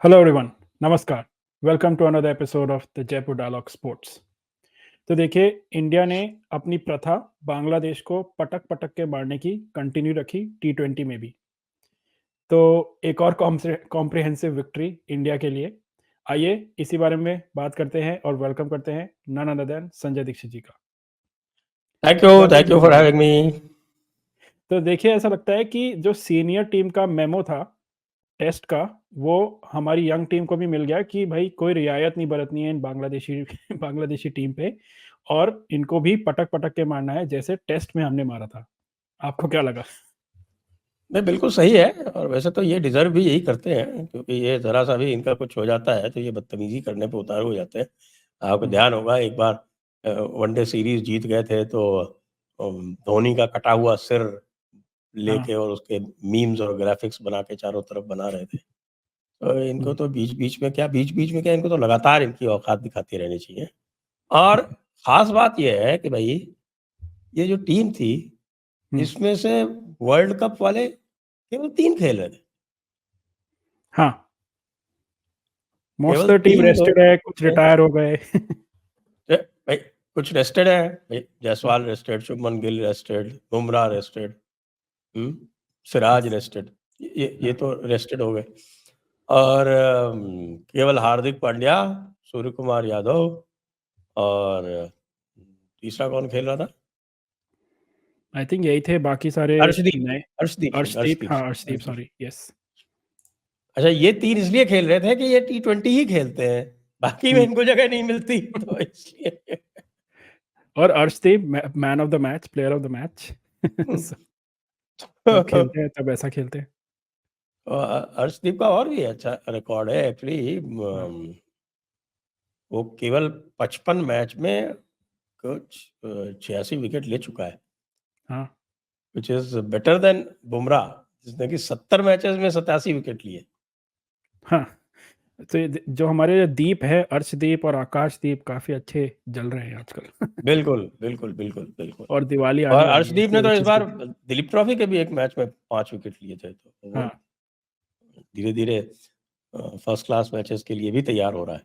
Hello everyone, नमस्कार। Welcome to another episode of the Jaipur dialogue sports. तो देखिए, India ने अपनी प्रथा बांग्लादेश को पटक-पटक के मारने की कंटिन्यू रखी टी20 में भी। तो एक और कॉम्प्रिहेंसिव विक्ट्री इंडिया के लिए। आइए इसी बारे में बात करते हैं और वेलकम करते हैं none other than Sanjay Dixit ji का। Welcome thank you Sanjay for ji. Having me. तो देखिए, ऐसा लगता है कि जो सीनियर टीम का मेमो था टेस्ट का, वो हमारी यंग टीम को भी मिल गया कि भाई कोई रियायत नहीं बरतनी है इन बांग्लादेशी बांग्लादेशी टीम पे और इनको भी पटक-पटक के मारना है जैसे टेस्ट में हमने मारा था। आपको क्या लगा? नहीं, बिल्कुल सही है और वैसे तो ये डिज़र्व भी यही करते हैं क्योंकि ये ज़रा-सा भी इनका कुछ हो जाता है तो ये बदतमीज़ी करने पे उतारू हो जाते हैं। आपको हुँ, ध्यान होगा एक बार वनडे सीरीज़ जीत गए थे तो धोनी का कटा हुआ सिर हाँ, लेके और उसके मीम्स और ग्राफ़िक्स बना के चारों तरफ बना रहे थे। तो इनको हुँ, तो बीच-बीच में क्या इनको तो लगातार इनकी औकात दिखाती रहनी चाहिए। और ख़ास बात ये है कि भई ये जो टीम थी, हुँ, इसमें से वर्ल्ड कप वाले केवल 3 खेल रहे थे। हाँ, मोस्ट केवल ऑफ द टीम 3 रेस्टेड लोग है, कुछ हैं। रिटायर हो गए। भाई कुछ रेस्टेड हैं, भाई हाँ, Jaiswal rested, Shubman Gill rested, Bumrah rested, hmm, Siraj yes, rested. ये हाँ, तो रेस्टेड हो गए और केवल हार्दिक पांड्या, सूर्य कुमार यादव और तीसरा कौन खेल रहा था? आई थिंक यही थे बाकी सारे अर्शदीप नए। अर्शदीप सिंह अर्शदीप, अर्शदीप हाँ, सिंह अर्शदीप अर्शदीप सॉरी, यस। अच्छा, ये 3 इसलिए खेल रहे थे कि ये टी20 ही खेलते हैं, बाकी में हुँ। इनको जगह नहीं मिलती तो इसलिए और Arshdeep man of the match, player of the match. स जब खेलते हैं तब ऐसा खेलते हैं। अर्शदीप का और भी अच्छा रिकॉर्ड है एक्चुअली हाँ, वो केवल 55 मैच में कुछ 86 विकेट ले चुका है, हाँ। Which is better than Bumrah जिसने कि 70 मैचेस में 87 विकेट लिए। हाँ, तो ये द जो हमारे दीप हैं, अर्शदीप और आकाशदीप काफ़ी अच्छे जल रहे हैं आजकल। बिल्कुल, बिल्कुल, बिल्कुल, बिल्कुल। और दिवाली और आने वाली है, अर्शदीप तो ने वो तो इस चीज़ बार भी। दिलीप ट्रॉफी के भी एक मैच में 5 विकेट लिए थे, तो वो हाँ, धीरे-धीरे फर्स्ट क्लास मैचेस के लिए भी तैयार हो रहा है।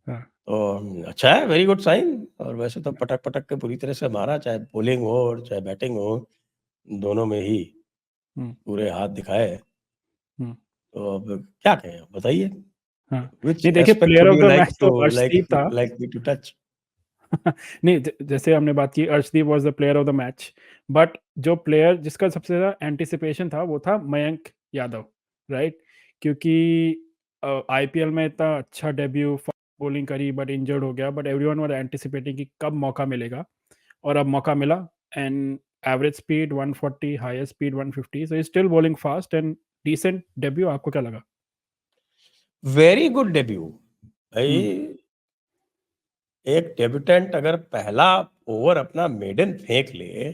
हाँ, तो अच्छा है, वेरी गुड साइन और वैसे तो पटक-पटक के बुरी तरह से मारा, चाहे बॉलिंग हो और चाहे बैटिंग हो, दोनों में ही हुँ, पूरे हाथ दिखाए। हुँ, तो अब क्या कहें आप बताइए? हाँ। व्हिच नहीं देखिए, aspect player would of you the like match to तो अर्शदीप था। Like me to touch? नहीं, ज जैसे हमने बात की, Arshdeep was the player of the match, but जो प्लेयर जिसका सबसे ज़्यादा एंटीसिपेशन था वो था मयंक यादव, राइट? क्योंकि आईपीएल में इतना अच्छा डेब्यू, फ बॉलिंग करी बट इंजर्ड हो गया, बट एवरीवन वर एंटीसिपेटिंग कि कब मौका मिलेगा और अब मौका मिला। And average speed 140, highest speed 150, so he is still bowling fast and decent debut. आपको क्या लगा? Very good debut. भई हुँ, एक डेब्यूटेंट अगर पहला ओवर अपना मेडन फेंक ले,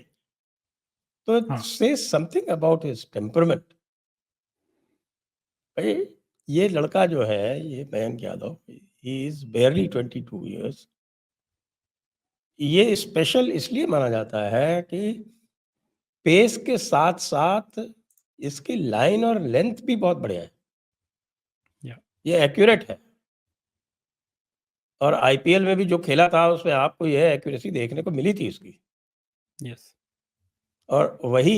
तो इट हाँ, says something about his temperament. भई ये लड़का जो है, ये Mayank Yadav, he is बारली 22 years. ये स्पेशल इसलिए माना जाता है कि पेस के साथ-साथ इसकी लाइन और लेंथ भी बहुत बढ़िया है। या ये एक्यूरेट है और आईपीएल में भी जो खेला था उसमें आपको ये एक्यूरेसी देखने को मिली थी इसकी। यस, और वही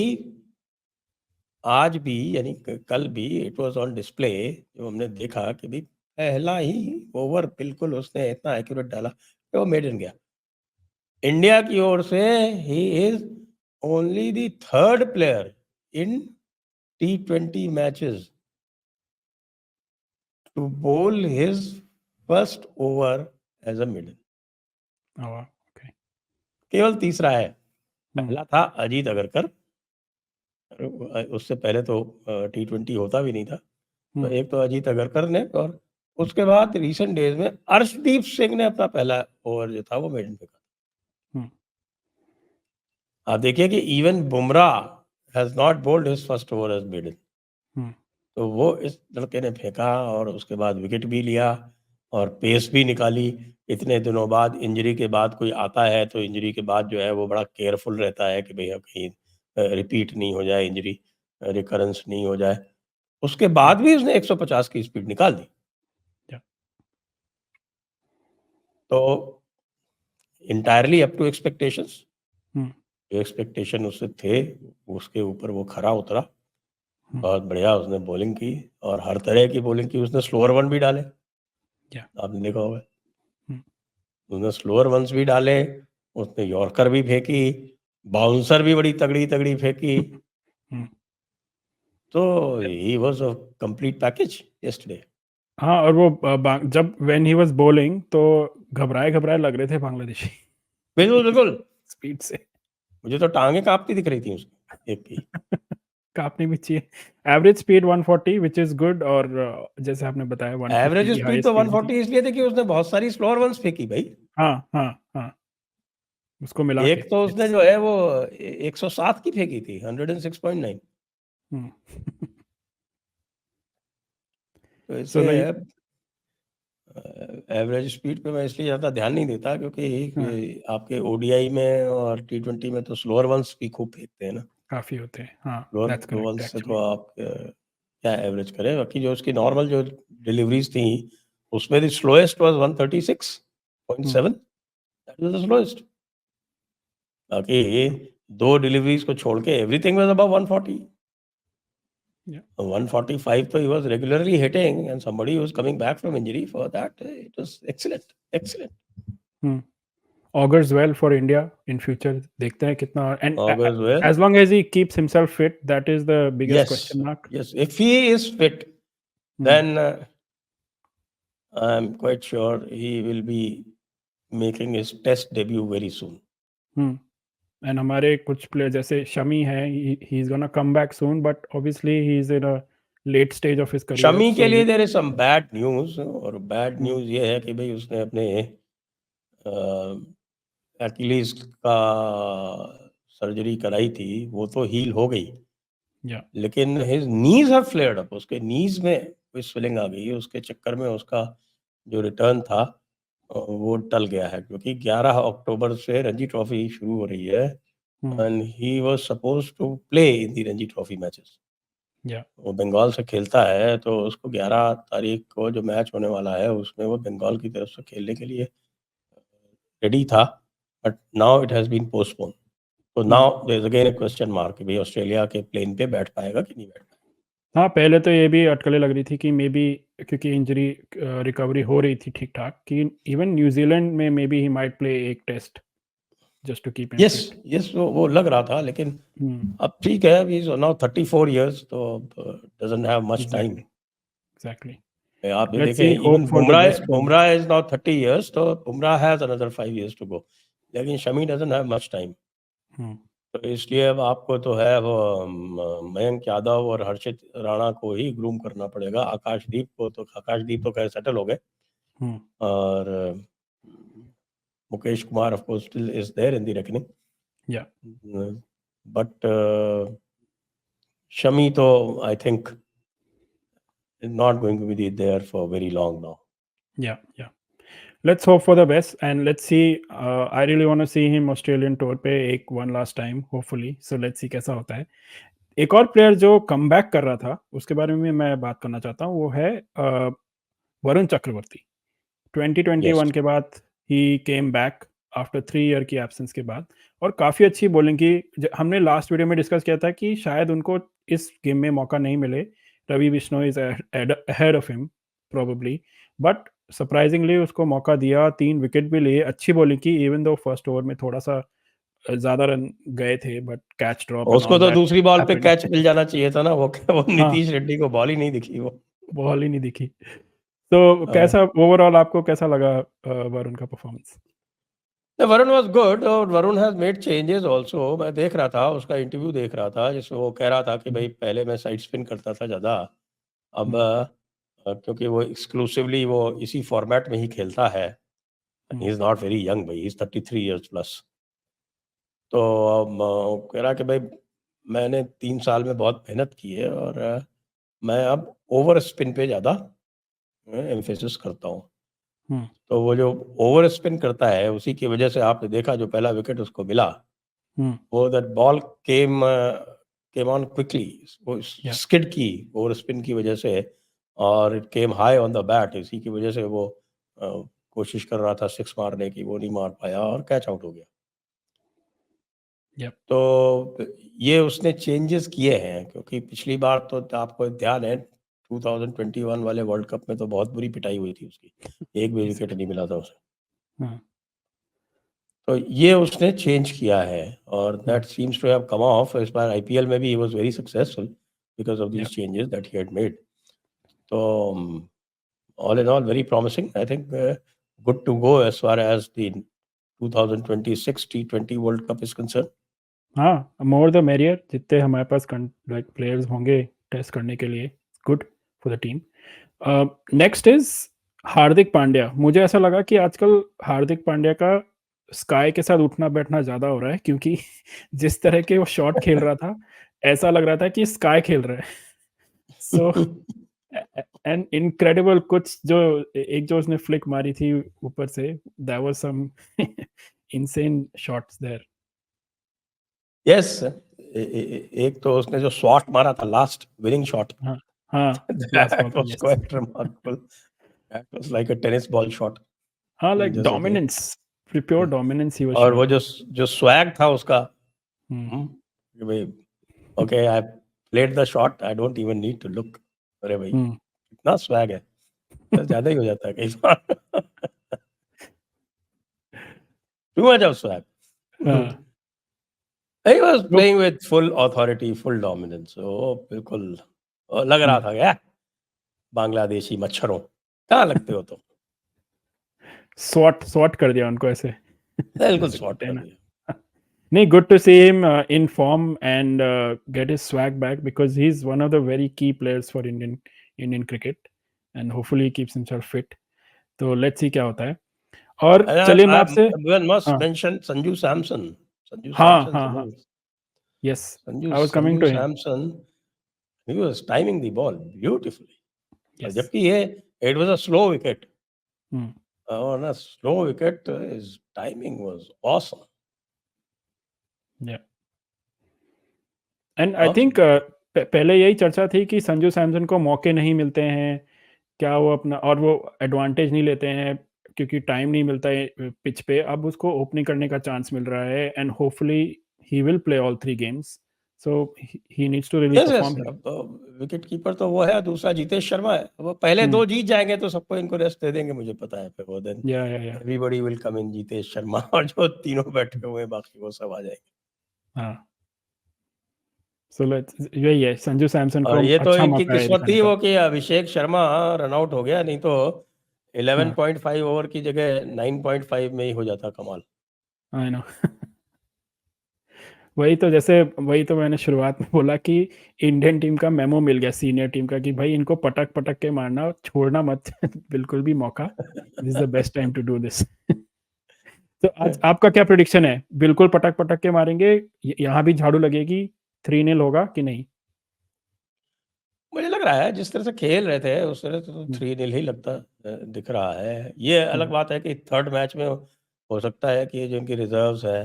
आज भी यानी कल भी इट वाज़ ऑन डिस्प्ले जो हमने देखा कि भाई पहला ही ओवर बिल्कुल उसने इतना एक्यूरेट डाला कि वो मेडन गया। इंडिया की ओर से he is only the third player in टी20 matches to bowl his first over as a maiden. Oh वाह! ओके। केवल तीसरा है, हुँ, पहला था अजीत अगरकर उससे पहले तो टी20 होता भी नहीं था। तो हुँ, एक तो अजीत अगरकर ने और उसके बाद रिसेंट डेज़ में अर्शदीप सिंह ने अपना पहला ओवर जो था वो मेडन फेंका। हुँ, आप देखिए कि even Bumrah has not bowled his first over as maiden. Hmm, तो वो इस लड़के ने फेंका और उसके बाद विकेट भी लिया और पेस भी निकाली। इतने दिनों बाद इंजरी के बाद कोई आता है तो इंजरी के बाद जो है वो बड़ा केयरफुल रहता है कि भैया कहीं रिपीट नहीं हो जाए इंजरी, रिकरेंस नहीं हो जाए। उसके हुँ, बाद भी उसने 150 की स्पीड निकाल दी। तो इंटायरली अप टू एक्सपेक्टेशंस, हम्म, जो एक्सपेक्टेशन उससे थे उसके ऊपर वो खरा उतरा। हम्म, बहुत बढ़िया उसने बॉलिंग की और हर तरह की बॉलिंग की। उसने स्लोअर वन भी डाले, या आपने देखा होगा। हम्म, उसने स्लोअर वंस भी डाले, उसने यॉर्कर भी फेंकी, बाउंसर भी बड़ी तगड़ी तगड़ी फेंकी। हम्म। तो he was a complete package yesterday. हाँ, और वो जब व्हेन ही वाज बॉलिंग तो घबराए लग रहे थे बांग्लादेशी बिल्कुल बिल्कुल, स्पीड से। मुझे तो टांगे कांपती दिख रही थी उसकी एक की। काँपनी भी चाहिए। Average speed 140 which is good, और जैसे आपने बताया 150 एवरेज की हाई स्पीड तो स्पीड भी थी। 140 इसलिए थी कि उसने बहुत सारी स्लोअर वंस फेंकी भाई। हाँ, हाँ, हाँ, उसको मिला के एक तो उसने हिट्स। जो है वो 107 की फेंकी थी, 106.9। हुँ। तो सो इसलिए लाइक एवरेज स्पीड पे मैं इसलिए ज़्यादा ध्यान नहीं देता, क्योंकि हाँ, आपके ओडीआई में और टी20 में तो स्लोअर वंस भी खूब फेंकते हैं ना। काफ़ी होते हैं। हाँ, स्लोअर दैट्स करेक्ट वंस से तो एक्चुअली। आप क्या एवरेज करें। बाकी जो उसकी नॉर्मल जो डिलीवरीज थी उसमें the slowest was 136.7, hmm, that was the slowest. बाकी दो डिलीवरीज को छोड़ के एवरीथिंग वाज अबव 140। या 145 तो he was regularly hitting, and somebody who was coming back from injury for that, it was excellent, excellent. Hmm, augurs well for India in future. देखते हैं कितना, and Augurs well. As long as he keeps himself fit, that is the biggest Yes, question mark. yes. If he is fit, hmm, then I'm quite sure he will be making his test debut very soon. Hmm. And हमारे कुछ player जैसे शमी है, he is gonna come back soon, but obviously he is in a late stage of his career, Shami के सो लिए we there is some bad news, और bad hmm, news ये है कि भाई उसने अपने एकिलीज का सर्जरी कराई थी, वो तो हील हो गई, या लेकिन his knees have flared up. उसके नीज में कोई स्वेलिंग आ गई है, उसके चक्कर में उसका जो रिटर्न था वो टल गया है, क्योंकि 11 अक्टूबर से रणजी ट्रॉफी शुरू हो रही है hmm, and he was supposed to play in the Ranji trophy matches. या वो बंगाल से खेलता है, तो उसको 11 तारीख को जो मैच होने वाला है उसमें वो बंगाल की तरफ से खेलने के लिए रेडी था, but now it has been postpone. तो हुँ। Now there is again a question mark कि भाई ऑस्ट्रेलिया के प्लेन पे बैठ पाएगा कि नहीं बैठ पाएगा। हाँ, पहले तो ये भी अटकलें लग रही थी कि मेबी, क्योंकि इंजरी रिकवरी हो रही थी ठीक-ठाक, कि इवन न्यूज़ीलैंड में मेबी ही माइट प्ले एक test just to keep him yes, fit. Yes, वो लग रहा था, लेकिन हुँ, अब ठीक है, ही इज नाउ 34 इयर्स, तो अब doesn't have much time. Exactly, exactly. आप ये लेट्स देखें, see, hope even for the Bumrah best for them. Bumrah is now 30 years, तो Bumrah has another 5 years to go, लेकिन Shami doesn't have much time. Hmm, तो इसलिए अब आपको तो है वो मयंक यादव और हर्षित राणा को ही ग्रूम करना पड़ेगा। आकाशदीप तो खैर सेटल हो गए, हुँ, और Mukesh Kumar of course still is there in the reckoning, yeah but Shami तो I think is not going to be there for very long now. Yeah let's hope for the best and let's see. I really want to see him Australian tour पे एक one last time hopefully, so let's see कैसा होता है। एक और player जो comeback कर रहा था, उसके बारे में मैं बात करना चाहता हूँ, वो है वरुण चक्रवर्ती। Yes. 2021 के बाद ही केम बैक आफ्टर 3 ईयर की एब्सेंस के बाद, और काफ़ी अच्छी बॉलिंग की। हमने लास्ट वीडियो में डिस्कस किया था कि शायद उनको इस गेम में मौका नहीं मिले। Ravi Bishnoi is ahead of him probably, but surprisingly उसको मौका दिया, 3 विकेट भी लिए, अच्छी बॉलिंग की, इवन दो फर्स्ट ओवर में थोड़ा सा ज़्यादा रन गए थे, बट कैच ड्रॉप एंड उसको ऑल तो दैट दूसरी बॉल पे हैपेंड। कैच मिल जाना चाहिए था ना, वो हाँ, नीतीश रेड्डी को बॉल ही नहीं दिखी वो। बॉल ही नहीं दिखी। तो हाँ। कैसा ओवरऑल आपको कैसा लगा वरुण का परफॉर्मेंस? वरुण वाज गुड, और Varun has made changes also. मैं देख रहा था उसका इंटरव्यू, देख रहा था जिसमें वो कह रहा था कि हुँ, भाई पहले मैं साइड स्पिन करता था ज़्यादा, अब हुँ, क्योंकि वो एक्सक्लूसिवली वो इसी फॉर्मेट में ही खेलता है। ही हुँ, इज़ नॉट वेरी यंग भाई, ही इज़ 33 इयर्स प्लस। तो वो कह रहा कि भाई मैंने 3 साल में बहुत मेहनत की है, और मैं अब ओवर स्पिन पे ज़्यादा एम्फेसिस करता हूँ। हुँ, तो वो जो ओवर स्पिन करता है उसी की वजह से आपने देखा जो पहला विकेट उसको मिला, हुँ, वो that ball came on quickly, वो या स्किड की ओवर स्पिन की वजह से, और it came high on the bat, इसी की वजह से वो कोशिश कर रहा था 6 मारने की, वो नहीं मार पाया और कैच आउट हो गया। Yep. तो ये उसने चेंजेस किए हैं, क्योंकि पिछली बार तो आपको ध्यान है 2021 वाले वर्ल्ड कप में तो बहुत बुरी पिटाई हुई थी उसकी, एक भी विकेट नहीं मिला था उसे। हाँ, तो ये उसने चेंज किया है और हाँ, that seems to have come off. इस बार आईपीएल में भी he was very successful because of yep. These changes that he had made. तो all in all very promising, I think good to go as far as the 2026 T20 world cup is concern. हाँ, more the merrier, जितने हमारे पास like players होंगे test करने के लिए, good for the team. Next is Hardik Pandya. मुझे ऐसा लगा कि आजकल हार्दिक पांड्या का स्काई के साथ उठना बैठना ज़्यादा हो रहा है, क्योंकि जिस तरह के वो शॉट खेल रहा था, ऐसा लग रहा था कि स्काई खेल रहा है। सो एंड इनक्रेडिबल, कुछ जो एक जो उसने फ्लिक मारी थी ऊपर से, that was some insane shots there. Yes, एक तो उसने जो शॉट मारा था लास्ट विनिंग शॉट, हाँ, हाँ, लास्ट बॉल दैट पे, was yes. Quite remarkable. That was like a tennis ball shot हाँ, लाइक जैसे कि dominance, pure dominance he was और वो शोइंग। जो स्वैग था उसका, हुँ, कि भाई okay I played the shot, I don't even need to look. अरे भाई हुँ, कितना स्वैग है, तो ज्यादा ही हो जाता है कई बार। Too much of swag. हाँ, ही वाज वो playing with full authority, full dominance. वो बिल्कुल लग हुँ, रहा था क्या बांग्लादेशी मच्छरों कहाँ लगते हो तुम। स्वॉट स्वॉट कर दिया उनको ऐसे, बिल्कुल जैसे शॉट कहते हैं कर ना। दिया। नहीं, good to see him in form and get his swag back, because he's one of the very key players for Indian cricket, and hopefully he keeps himself fit. तो लेट्स सी क्या होता है। और And चलिए मैं I आपसे, even must हाँ, mention Sanju Samson. Sanju हाँ, Samson, हाँ, हाँ, yes, Sanju I was coming Sanju to him. Samson, he was timing the ball beautifully. और यस, जबकि ये it was a slow wicket. Hmm, On a slow wicket, his timing was awesome. या and I think Awesome. पहले यही चर्चा थी कि संजू सैमसन को मौके नहीं मिलते हैं, क्या वो अपना और वो एडवांटेज नहीं लेते हैं, क्योंकि टाइम नहीं मिलता है पिच पे। अब उसको ओपनिंग करने का चांस मिल रहा है, and hopefully he will play all 3 games, so he needs to really yes yes, perform here. अब विकेट कीपर तो वो है, दूसरा जीतेश शर्मा है। वो पहले हुँ, दो जीत जाएंगे तो सबको इनको रेस्ट दे देंगे, मुझे पता है। फिर वो देन या, एवरीबॉडी विल कम इन जीतेश शर्मा और जो तीनों बैठे हुए हैं बाकी वो सब आ जाएंगे। हाँ, सो लेट्स, यही है, संजू सैमसन और को ये तो अच्छा इनकी मौका है किस्मत दिखाने थी का। वो कि अभिषेक शर्मा रन आउट हो गया, नहीं तो हाँ, 11.5 ओवर की जगह 9.5 में ही हो जाता कमाल। I know. वही तो मैंने शुरुआत में बोला कि इंडियन टीम का मेमो मिल गया सीनियर टीम का, कि भाई इनको पटक-पटक के मारना, छोड़ना मत बिल्कुल भी मौका। This is the best time to do this. तो आज आपका क्या प्रेडिक्शन है? बिल्कुल पटक-पटक के मारेंगे, यहाँ भी झाड़ू लगेगी, 3-0 होगा कि नहीं? मुझे लग रहा है जिस तरह से खेल रहे थे उस तरह से तो हुँ, 3-0 ही लगता दिख रहा है। ये अलग हुँ, बात है कि थर्ड मैच में हो सकता है कि जो इनकी रिजर्व्स है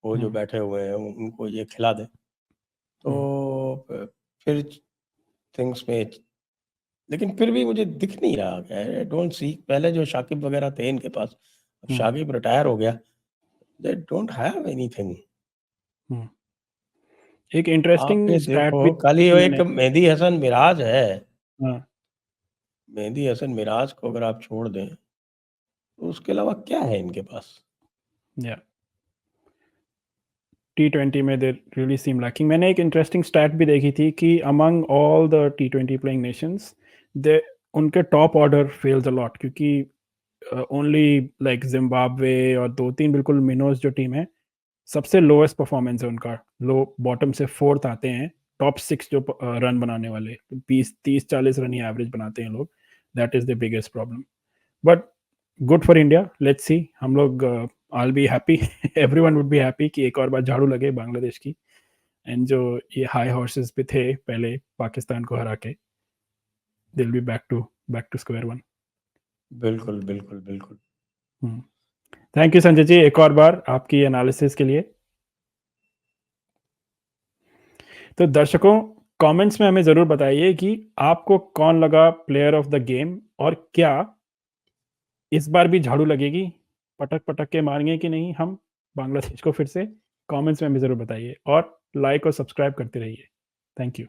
वो जो हुँ, बैठे हुए हैं उनको ये खिला दें, हुँ, तो फिर थिंग्स में, लेकिन फिर भी मुझे दिख नहीं रहा है। आई डोंट सी, पहले जो शाकिब वगैरह थे इनके पास, अब हुँ, शाकिब रिटायर हो गया, दे डोंट हैव एनीथिंग। हुँ। एक आप इंटरेस्टिंग ये स्टैट देखो भी खाली देखी वो एक मैंने। मेहदी हसन मिराज है। हाँ, मेहदी हसन मिराज को अगर आप छोड़ दें तो उसके अलावा क्या है इनके पास? या टी20 में दे रियली सीम लैकिंग। मैंने एक इंटरेस्टिंग स्टैट भी देखी थी कि अमंग ऑल द टी20 प्लेइंग नेशंस, दे उनके top order fails a lot, क्योंकि ओनली लाइक ज़िम्बाब्वे और 2-3 बिल्कुल मिनोस जो टीम है, सबसे लोएस्ट परफॉर्मेंस है उनका। लो बॉटम से 4th आते हैं, टॉप 6 जो रन बनाने वाले, 30-40 रन ही एवरेज बनाते हैं लोग। That is the biggest problem. But good for India, let's see. हम लोग I be happy, everyone would be happy कि एक और बार झाड़ू लगे बांग्लादेश की, एंड जो ये हाई हॉर्सेस पे थे पहले पाकिस्तान को हरा के, they will be back to square one. बिल्कुल, बिल्कुल, बिल्कुल। थैंक यू संजय जी एक और बार आपकी एनालिसिस के लिए। तो दर्शकों, कमेंट्स में हमें ज़रूर बताइए कि आपको कौन लगा प्लेयर ऑफ द गेम, और क्या इस बार भी झाड़ू लगेगी, पटक-पटक के मारेंगे कि नहीं हम बांग्लादेश को फिर से? कमेंट्स में भी ज़रूर बताइए और लाइक और सब्सक्राइब करते रहिए। Thank you.